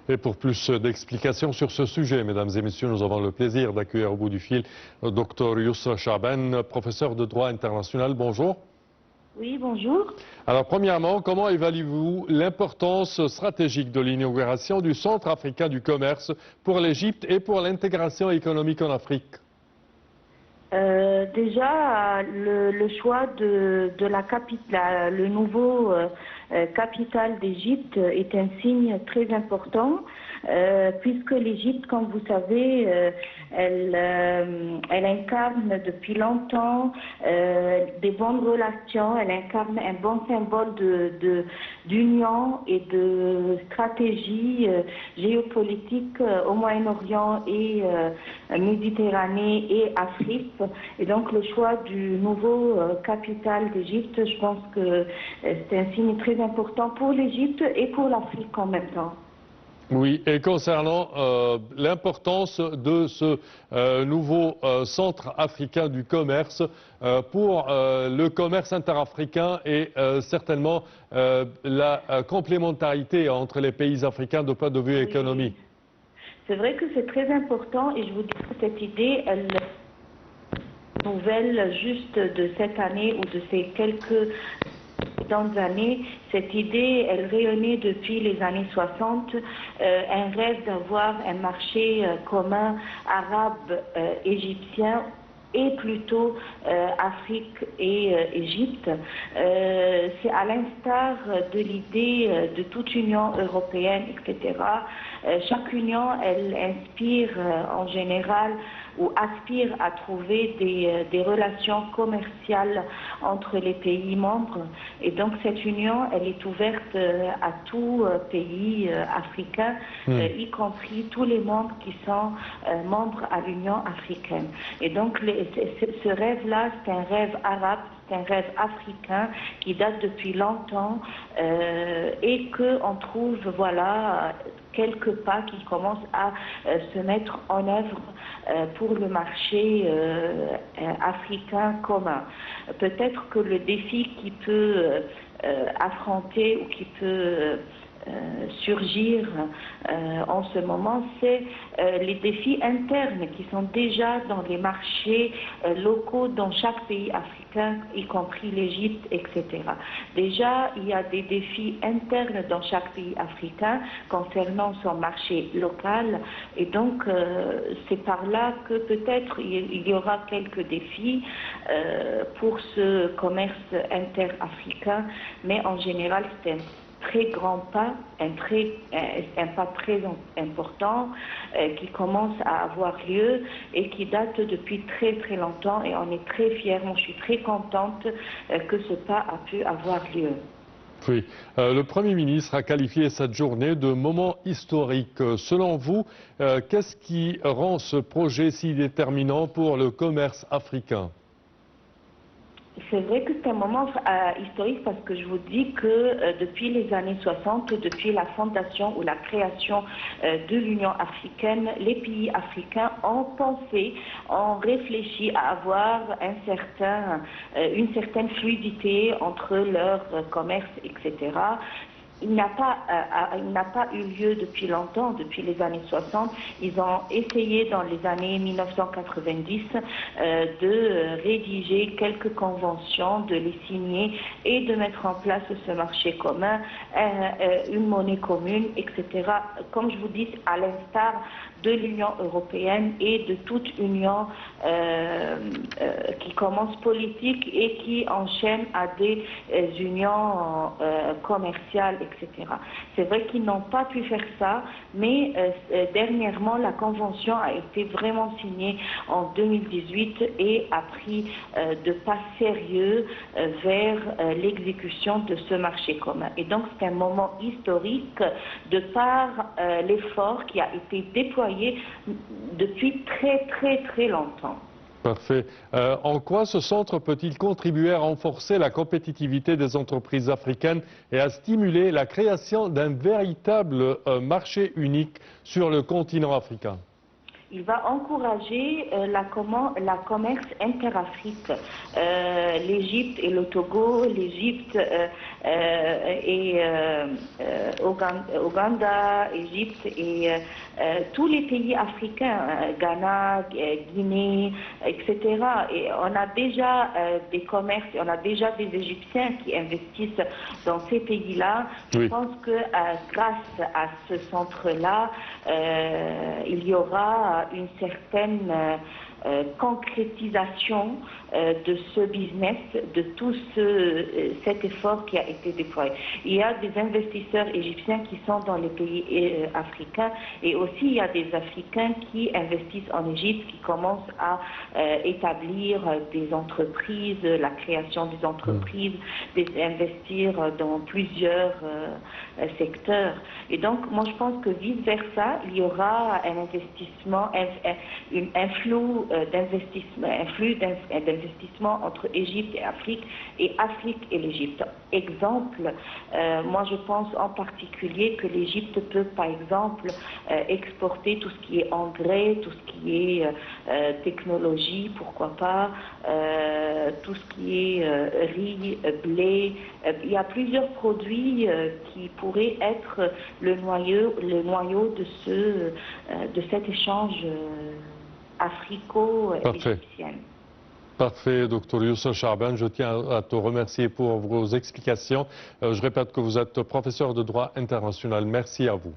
Et pour plus d'explications sur ce sujet, mesdames et messieurs, nous avons le plaisir d'accueillir au bout du fil le Dr Youssa Chaben, professeur de droit international. Bonjour. Oui, bonjour. Alors, premièrement, comment évaluez-vous l'importance stratégique de l'inauguration du Centre africain du commerce pour l'Égypte et pour l'intégration économique en Afrique? Déjà, le choix de la capitale, le nouveau capitale d'Égypte est un signe très important, puisque l'Égypte, comme vous savez, elle incarne depuis longtemps des bonnes relations, elle incarne un bon symbole d'union et de stratégie géopolitique au Moyen-Orient et Méditerranée et Afrique. Et donc le choix du nouveau capitale d'Égypte, je pense que c'est un signe très important pour l'Égypte et pour l'Afrique en même temps. Oui, et concernant l'importance de ce nouveau centre africain du commerce pour le commerce interafricain et certainement la complémentarité entre les pays africains de point de vue économique. C'est vrai que c'est très important et je vous dis que cette idée, elle nouvelle juste de cette année ou de ces quelques années. Cette idée, elle rayonnait depuis les années 60, un rêve d'avoir un marché commun arabe-égyptien et plutôt Afrique et Égypte. C'est à l'instar de l'idée de toute union européenne, etc. Chaque union, elle inspire en général ou aspire à trouver des relations commerciales entre les pays membres. Et donc cette union, elle est ouverte à tout pays africain, y compris tous les membres qui sont membres à l'Union africaine. Et donc ce rêve-là, c'est un rêve arabe, c'est un rêve africain qui date depuis longtemps et qu'on trouve, voilà, quelques pas qui commencent à se mettre en œuvre pour le marché africain commun. Peut-être que le défi qui peut affronter ou qui peut surgir en ce moment, c'est les défis internes qui sont déjà dans les marchés locaux dans chaque pays africain, y compris l'Égypte, etc. Déjà, il y a des défis internes dans chaque pays africain concernant son marché local et donc c'est par là que peut-être il y aura quelques défis pour ce commerce interafricain, mais en général c'est un très grand pas, un pas très important qui commence à avoir lieu et qui date depuis très très longtemps et on est très fiers, moi je suis très contente que ce pas a pu avoir lieu. Oui, le Premier ministre a qualifié cette journée de moment historique. Selon vous, qu'est-ce qui rend ce projet si déterminant pour le commerce africain ? C'est vrai que c'est un moment historique parce que je vous dis que depuis les années 60, depuis la fondation ou la création de l'Union africaine, les pays africains ont pensé, ont réfléchi à avoir une certaine fluidité entre leur commerce, etc. Il n'a pas eu lieu depuis longtemps, depuis les années 60. Ils ont essayé dans les années 1990 de rédiger quelques conventions, de les signer et de mettre en place ce marché commun, une monnaie commune, etc. Comme je vous dis, à l'instar de l'Union européenne et de toute union qui commence politique et qui enchaîne à des unions commerciales, etc. C'est vrai qu'ils n'ont pas pu faire ça, mais dernièrement, la convention a été vraiment signée en 2018 et a pris de pas sérieux vers l'exécution de ce marché commun. Et donc, c'est un moment historique de par l'effort qui a été déployé depuis très très très longtemps. Parfait. En quoi ce centre peut-il contribuer à renforcer la compétitivité des entreprises africaines et à stimuler la création d'un véritable marché unique sur le continent africain ? il va encourager la commerce interafrique. L'Égypte et le Togo, l'Égypte et Ouganda, Égypte et tous les pays africains, Ghana, Guinée, etc. Et on a déjà des commerces, on a déjà des Égyptiens qui investissent dans ces pays-là. Oui. Je pense que grâce à ce centre-là, il y aura une certaine concrétisation de ce business, de tout cet effort qui a été déployé. Il y a des investisseurs égyptiens qui sont dans les pays africains et aussi il y a des Africains qui investissent en Égypte, qui commencent à établir des entreprises, la création des entreprises, d'investir dans plusieurs secteurs. Et donc, moi je pense que vice-versa, il y aura un investissement, un flux d'investissement entre Égypte et Afrique et l'Égypte. Exemple, moi je pense en particulier que l'Égypte peut par exemple exporter tout ce qui est engrais, tout ce qui est technologie, pourquoi pas, tout ce qui est riz, blé. Il y a plusieurs produits qui pourraient être le noyau de cet échange africo-égyptien. Parfait, Dr Youssef Chaaban, je tiens à te remercier pour vos explications. Je répète que vous êtes professeur de droit international. Merci à vous.